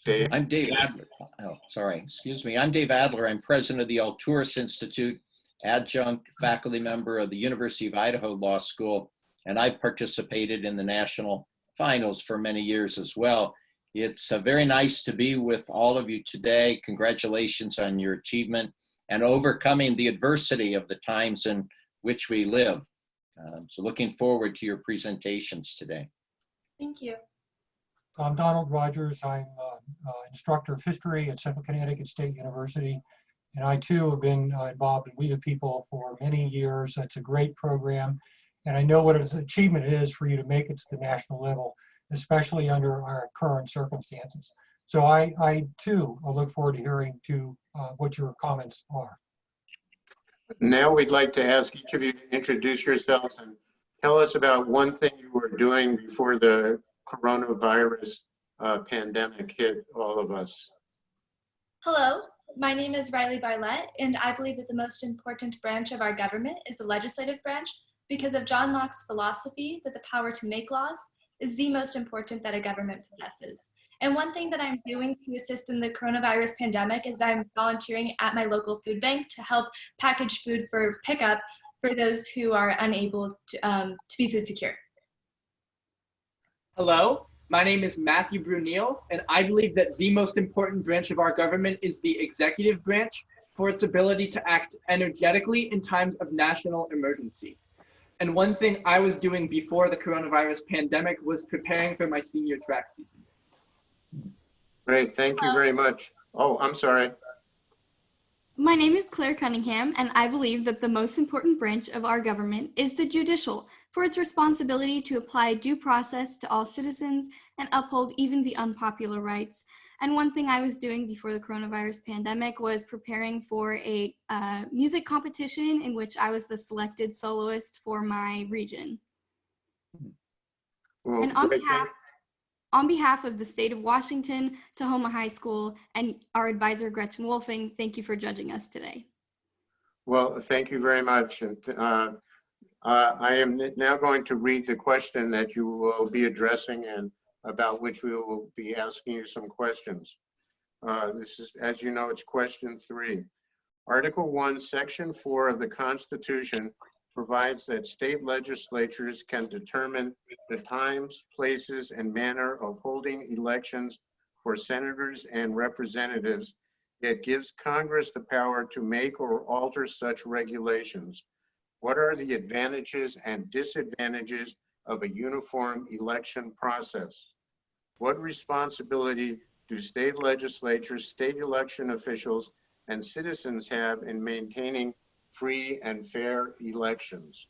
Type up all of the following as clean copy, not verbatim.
Dave? I'm Dave Adler. Oh, sorry. Excuse me. I'm Dave Adler. I'm president of the Alturas Institute, adjunct faculty member of the University of Idaho Law School, and I've participated in the national finals for many years as well. It's very nice to be with all of you today. Congratulations on your achievement and overcoming the adversity of the times in which we live. So looking forward to your presentations today. Thank you. I'm Donald Rogers. I'm instructor of history at Central Connecticut State University. And I too have been involved in We the People for many years. That's a great program. And I know what an achievement it is for you to make it to the national level, especially under our current circumstances. So I too look forward to hearing what your comments are. Now we'd like to ask each of you to introduce yourselves and tell us about one thing you were doing before the coronavirus pandemic hit all of us. Hello, my name is Riley Barlett, and I believe that the most important branch of our government is the legislative branch because of John Locke's philosophy that the power to make laws is the most important that a government possesses. And one thing that I'm doing to assist in the coronavirus pandemic is I'm volunteering at my local food bank to help package food for pickup for those who are unable to be food secure. Hello, my name is Matthew Bruneel, and I believe that the most important branch of our government is the executive branch for its ability to act energetically in times of national emergency. And one thing I was doing before the coronavirus pandemic was preparing for my senior track season. Great, thank you very much. Oh, I'm sorry. My name is Claire Cunningham, and I believe that the most important branch of our government is the judicial, for its responsibility to apply due process to all citizens and uphold even the unpopular rights. And one thing I was doing before the coronavirus pandemic was preparing for a music competition in which I was the selected soloist for my region. Well, and on behalf of the state of Washington, Tahoma High School, and our advisor, Gretchen Wolfing, thank you for judging us today. Well, thank you very much. And I am now going to read the question that you will be addressing and about which we will be asking you some questions. This is, as you know, it's question 3. Article 1, Section 4 of the Constitution provides that state legislatures can determine the times, places, and manner of holding elections for senators and representatives. It gives Congress the power to make or alter such regulations. What are the advantages and disadvantages of a uniform election process? What responsibility do state legislatures, state election officials, and citizens have in maintaining free and fair elections?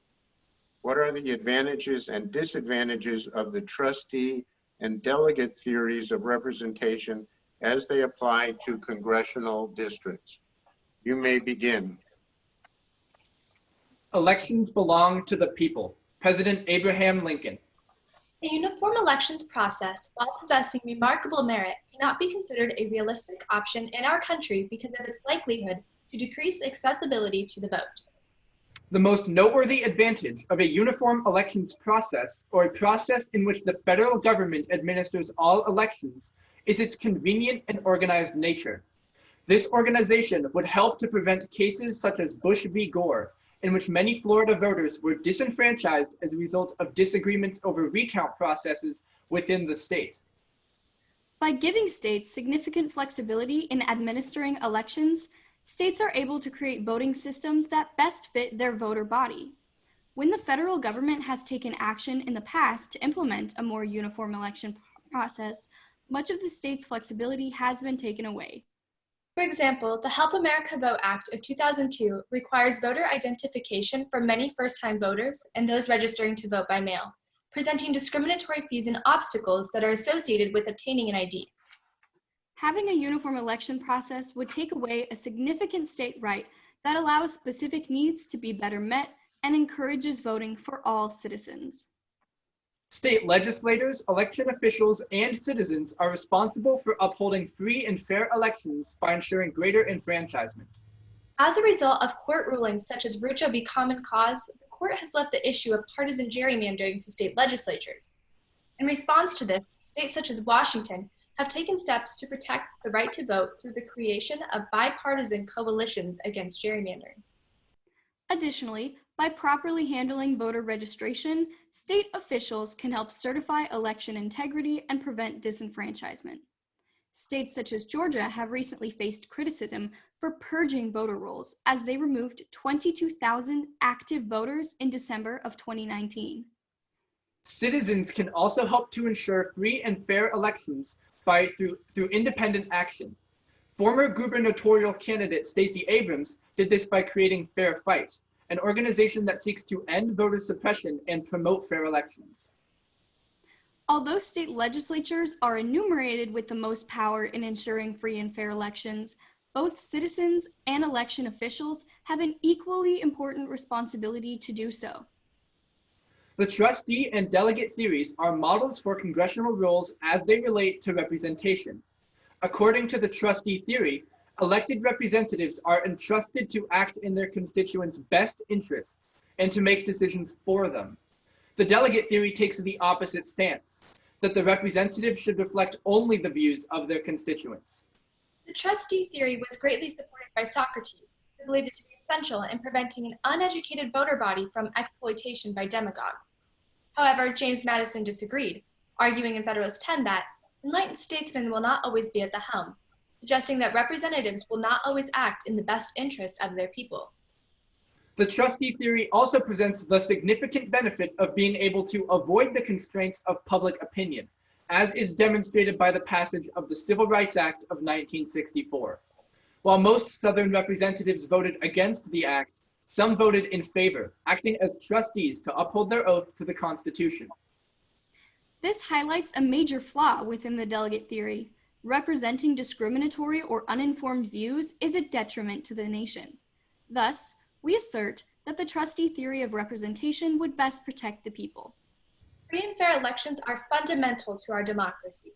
What are the advantages and disadvantages of the trustee and delegate theories of representation as they apply to congressional districts? You may begin. Elections belong to the people. President Abraham Lincoln. A uniform elections process, while possessing remarkable merit, cannot be considered a realistic option in our country because of its likelihood to decrease accessibility to the vote. The most noteworthy advantage of a uniform elections process, or a process in which the federal government administers all elections, is its convenient and organized nature. This organization would help to prevent cases such as Bush v. Gore, in which many Florida voters were disenfranchised as a result of disagreements over recount processes within the state. By giving states significant flexibility in administering elections, states are able to create voting systems that best fit their voter body. When the federal government has taken action in the past to implement a more uniform election process, much of the state's flexibility has been taken away. For example, the Help America Vote Act of 2002 requires voter identification for many first-time voters and those registering to vote by mail, presenting discriminatory fees and obstacles that are associated with obtaining an ID. Having a uniform election process would take away a significant state right that allows specific needs to be better met and encourages voting for all citizens. State legislators, election officials, and citizens are responsible for upholding free and fair elections by ensuring greater enfranchisement. As a result of court rulings such as Rucho v. Common Cause, the court has left the issue of partisan gerrymandering to state legislatures. In response to this, states such as Washington have taken steps to protect the right to vote through the creation of bipartisan coalitions against gerrymandering. Additionally, by properly handling voter registration, state officials can help certify election integrity and prevent disenfranchisement. States such as Georgia have recently faced criticism for purging voter rolls as they removed 22,000 active voters in December of 2019. Citizens can also help to ensure free and fair elections through independent action. Former gubernatorial candidate Stacey Abrams did this by creating Fair Fight, an organization that seeks to end voter suppression and promote fair elections. Although state legislatures are enumerated with the most power in ensuring free and fair elections, both citizens and election officials have an equally important responsibility to do so. The trustee and delegate theories are models for congressional roles as they relate to representation. According to the trustee theory, elected representatives are entrusted to act in their constituents' best interests and to make decisions for them. The delegate theory takes the opposite stance, that the representative should reflect only the views of their constituents. The trustee theory was greatly supported by Socrates, who believed it to be essential in preventing an uneducated voter body from exploitation by demagogues. However, James Madison disagreed, arguing in Federalist 10 that enlightened statesmen will not always be at the helm, suggesting that representatives will not always act in the best interest of their people. The trustee theory also presents the significant benefit of being able to avoid the constraints of public opinion, as is demonstrated by the passage of the Civil Rights Act of 1964. While most Southern representatives voted against the act, some voted in favor, acting as trustees to uphold their oath to the Constitution. This highlights a major flaw within the delegate theory. Representing discriminatory or uninformed views is a detriment to the nation. Thus, we assert that the trustee theory of representation would best protect the people. Free and fair elections are fundamental to our democracy.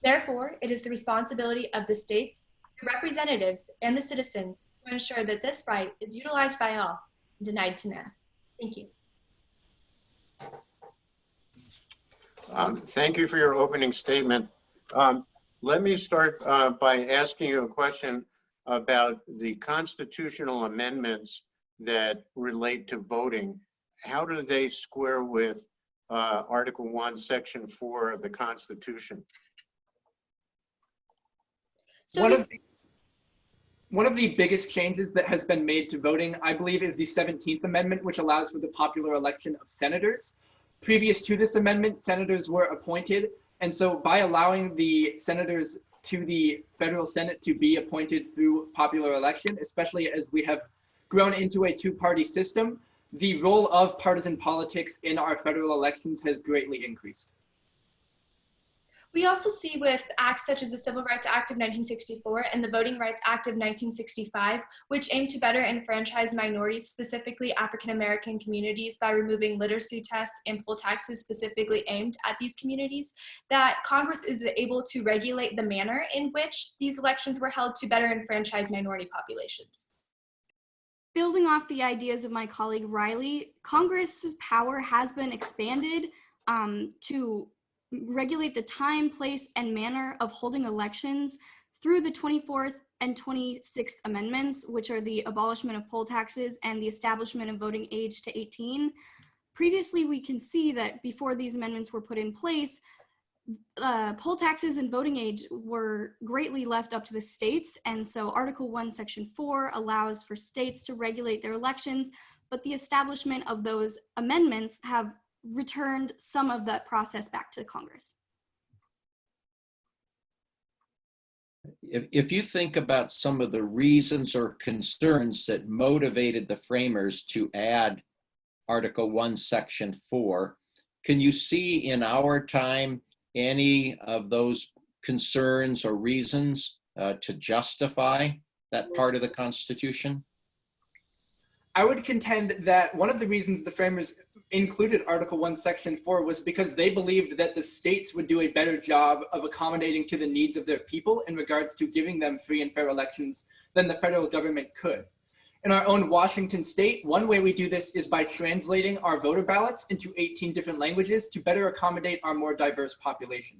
Therefore, it is the responsibility of the states, the representatives, and the citizens to ensure that this right is utilized by all and denied to none. Thank you. Thank you for your opening statement. Let me start by asking you a question about the constitutional amendments that relate to voting. How do they square with Article 1, Section 4 of the Constitution? So One of the biggest changes that has been made to voting, I believe, is the 17th Amendment, which allows for the popular election of senators. Previous to this amendment, senators were appointed, and so by allowing the senators to the federal Senate to be appointed through popular election, especially as we have grown into a two-party system, the role of partisan politics in our federal elections has greatly increased. we also see with acts such as the Civil Rights Act of 1964 and the Voting Rights Act of 1965, which aim to better enfranchise minorities, specifically African-American communities, by removing literacy tests and poll taxes specifically aimed at these communities, that Congress is able to regulate the manner in which these elections were held to better enfranchise minority populations. Building off the ideas of my colleague Riley, Congress's power has been expanded to regulate the time, place, and manner of holding elections through the 24th and 26th Amendments, which are the abolishment of poll taxes and the establishment of voting age to 18. Previously, we can see that before these amendments were put in place, poll taxes and voting age were greatly left up to the states, and so Article 1, Section 4 allows for states to regulate their elections, but the establishment of those amendments have returned some of that process back to Congress. If you think about some of the reasons or concerns that motivated the framers to add Article 1, Section 4, can you see in our time any of those concerns or reasons to justify that part of the Constitution? I would contend that one of the reasons the framers included Article 1, Section 4 was because they believed that the states would do a better job of accommodating to the needs of their people in regards to giving them free and fair elections than the federal government could. In our own Washington state, one way we do this is by translating our voter ballots into 18 different languages to better accommodate our more diverse population.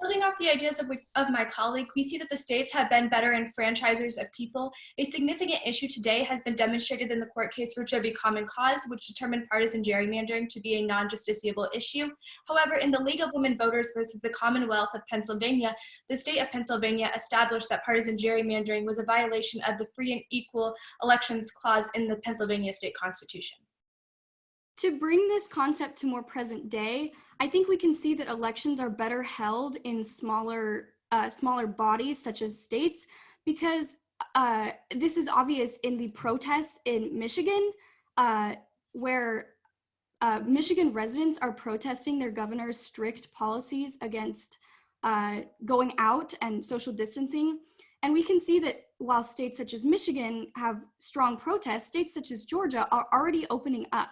Building off the ideas of my colleague, we see that the states have been better enfranchisers of people. A significant issue today has been demonstrated in the court case Ridgely v. Common Cause, which determined partisan gerrymandering to be a non-justiciable issue. However, in the League of Women Voters versus the Commonwealth of Pennsylvania, the state of Pennsylvania established that partisan gerrymandering was a violation of the Free and Equal Elections Clause in the Pennsylvania state constitution. To bring this concept to more present day, I think we can see that elections are better held in smaller bodies such as states, because this is obvious in the protests in Michigan, where Michigan residents are protesting their governor's strict policies against going out and social distancing. And we can see that while states such as Michigan have strong protests, states such as Georgia are already opening up.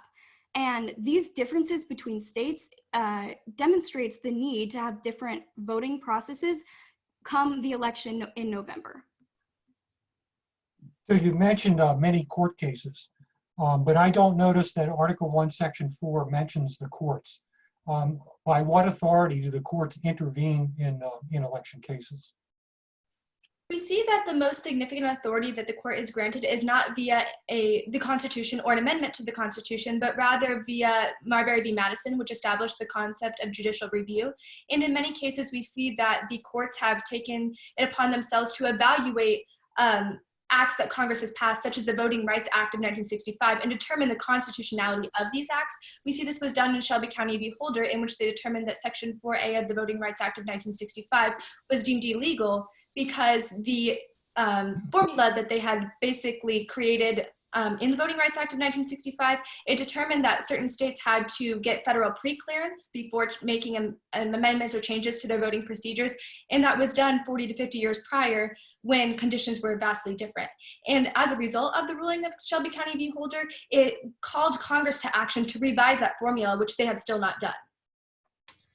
And these differences between states demonstrates the need to have different voting processes come the election in November. So you mentioned many court cases, but I don't notice that Article 1, Section 4 mentions the courts. By what authority do the courts intervene in election cases? We see that the most significant authority that the court is granted is not via the Constitution or an amendment to the Constitution, but rather via Marbury v. Madison, which established the concept of judicial review. And in many cases, we see that the courts have taken it upon themselves to evaluate acts that Congress has passed, such as the Voting Rights Act of 1965, and determine the constitutionality of these acts. We see this was done in Shelby County v. Holder, in which they determined that Section 4A of the Voting Rights Act of 1965 was deemed illegal because the formula that they had basically created in the Voting Rights Act of 1965, it determined that certain states had to get federal pre-clearance before making amendments or changes to their voting procedures. And that was done 40 to 50 years prior when conditions were vastly different. And as a result of the ruling of Shelby County v. Holder, it called Congress to action to revise that formula, which they have still not done.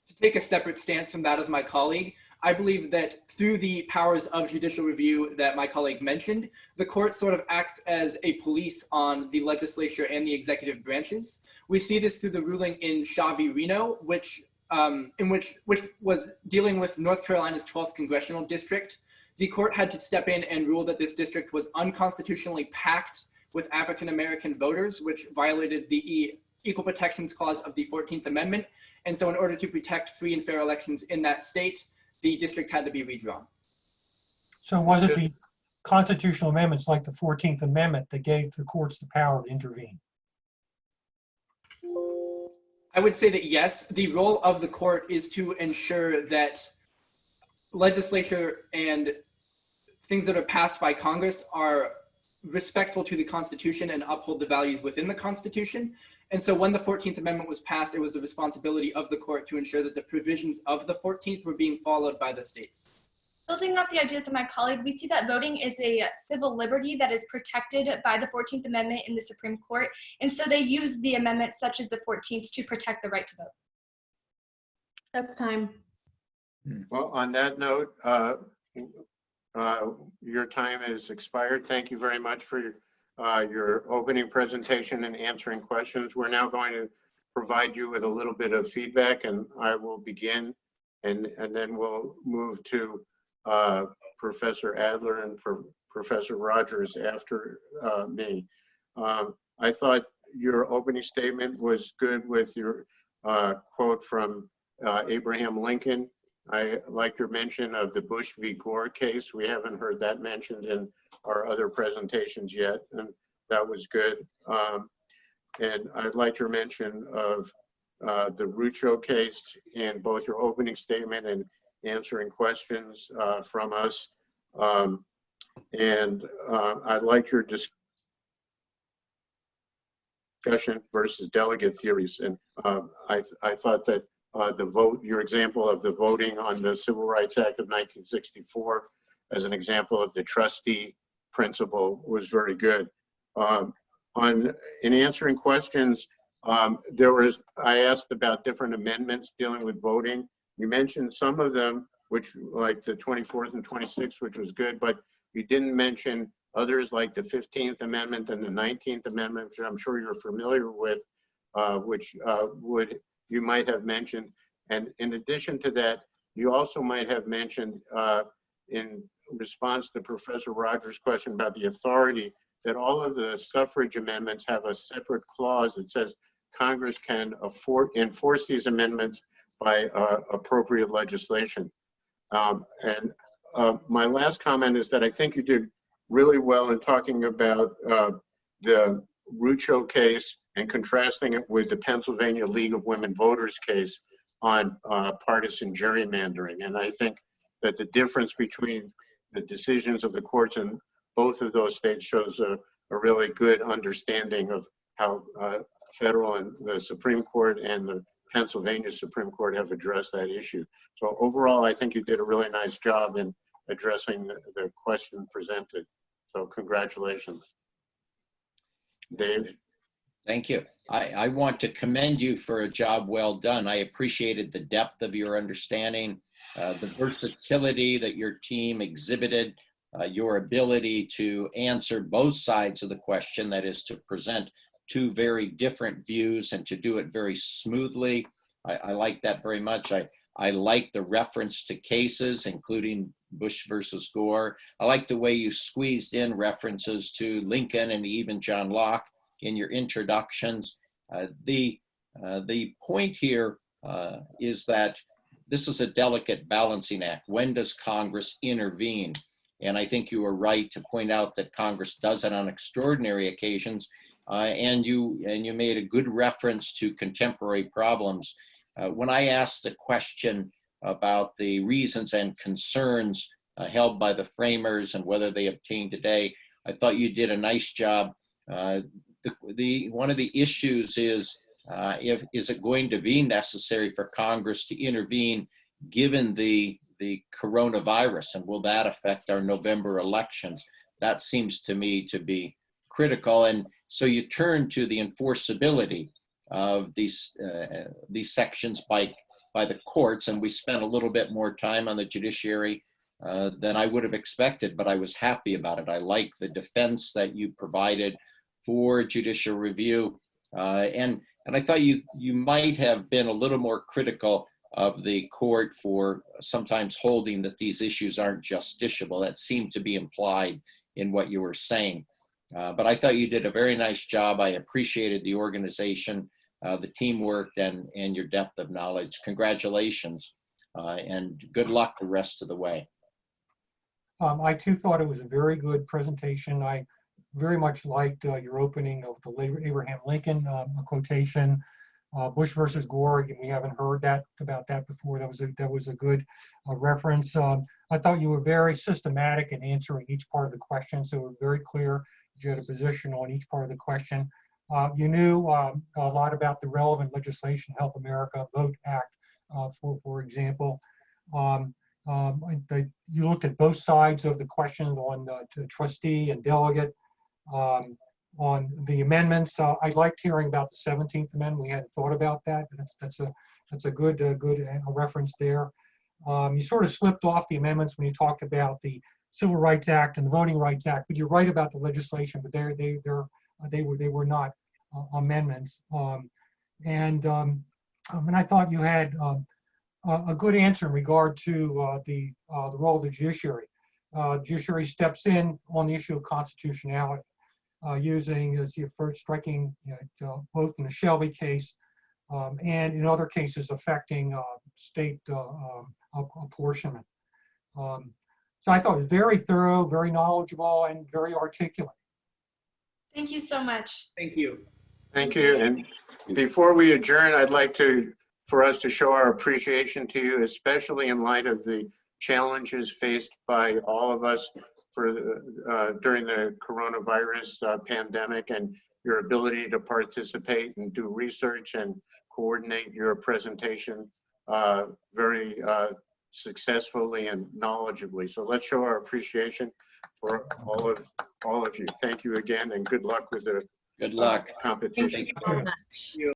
To take a separate stance from that of my colleague, I believe that through the powers of judicial review that my colleague mentioned, the court sort of acts as a police on the legislature and the executive branches. We see this through the ruling in Shaw v. Reno, which was dealing with North Carolina's 12th congressional district. The court had to step in and rule that this district was unconstitutionally packed with African-American voters, which violated the Equal Protections Clause of the 14th Amendment. And so in order to protect free and fair elections in that state, the district had to be redrawn. So was it the constitutional amendments like the 14th Amendment that gave the courts the power to intervene? I would say that yes, the role of the court is to ensure that legislature and things that are passed by Congress are respectful to the Constitution and uphold the values within the Constitution. And so when the 14th Amendment was passed, it was the responsibility of the court to ensure that the provisions of the 14th were being followed by the states. Building off the ideas of my colleague, we see that voting is a civil liberty that is protected by the 14th Amendment in the Supreme Court. And so they use the amendments such as the 14th to protect the right to vote. That's time. Well, on that note, your time is expired. Thank you very much for your opening presentation and answering questions. We're now going to provide you with a little bit of feedback, and I will begin, and then we'll move to Professor Adler and Professor Rogers after me. I thought your opening statement was good with your quote from Abraham Lincoln. I like your mention of the Bush v. Gore case. We haven't heard that mentioned in our other presentations yet, and that was good. And I'd like your mention of the Rucho case in both your opening statement and answering questions from us. And I'd like your discussion versus delegate theories. And I thought that the vote, your example of the voting on the Civil Rights Act of 1964 as an example of the trustee principle was very good. In answering questions, I asked about different amendments dealing with voting. You mentioned some of them, which like the 24th and 26th, which was good, but you didn't mention others like the 15th Amendment and the 19th Amendment, which I'm sure you're familiar with, which you might have mentioned. And in addition to that, you also might have mentioned in response to Professor Rogers' question about the authority, that all of the suffrage amendments have a separate clause that says Congress can enforce these amendments by appropriate legislation. My last comment is that I think you did really well in talking about the Rucho case and contrasting it with the Pennsylvania League of Women Voters case on partisan gerrymandering. And I think that the difference between the decisions of the courts in both of those states shows a really good understanding of how federal and the Supreme Court and the Pennsylvania Supreme Court have addressed that issue. So overall, I think you did a really nice job in addressing the question presented. So congratulations. Dave? Thank you. I want to commend you for a job well done. I appreciated the depth of your understanding, the versatility that your team exhibited, your ability to answer both sides of the question, that is to present two very different views and to do it very smoothly. I like that very much. I like the reference to cases, including Bush versus Gore. I like the way you squeezed in references to Lincoln and even John Locke in your introductions. The point here is that this is a delicate balancing act. When does Congress intervene? And I think you were right to point out that Congress does it on extraordinary occasions. And you made a good reference to contemporary problems. When I asked the question about the reasons and concerns held by the framers and whether they obtain today, I thought you did a nice job. One of the issues is it going to be necessary for Congress to intervene given the coronavirus, and will that affect our November elections? That seems to me to be critical. And so you turn to the enforceability of these sections by the courts, and we spent a little bit more time on the judiciary than I would have expected, but I was happy about it. I like the defense that you provided for judicial review, and I thought you might have been a little more critical of the court for sometimes holding that these issues aren't justiciable. That seemed to be implied in what you were saying. But I thought you did a very nice job. I appreciated the organization, the teamwork, and your depth of knowledge. Congratulations, and good luck the rest of the way. I too thought it was a very good presentation. I very much liked your opening of the Abraham Lincoln quotation. Bush versus Gore, we haven't heard about that before. That was a good reference. I thought you were very systematic in answering each part of the question, so it was very clear that you had a position on each part of the question. You knew a lot about the relevant legislation, Help America Vote Act, for example. You looked at both sides of the questions on the trustee and delegate. On the amendments, I liked hearing about the 17th Amendment. We hadn't thought about that. That's a good reference there. You sort of slipped off the amendments when you talked about the Civil Rights Act and the Voting Rights Act, but you're right about the legislation. But they were not amendments. And I thought you had a good answer in regard to the role of the judiciary. Judiciary steps in on the issue of constitutionality, using, as your first striking, both in the Shelby case and in other cases affecting state apportionment. So I thought it was very thorough, very knowledgeable, and very articulate. Thank you so much. Thank you. Thank you. And before we adjourn, I'd like for us to show our appreciation to you, especially in light of the challenges faced by all of us during the coronavirus pandemic, and your ability to participate and do research and coordinate your presentation very successfully and knowledgeably. So let's show our appreciation for all of you. Thank you again, and good luck with the Good luck. competition. Thank you so much.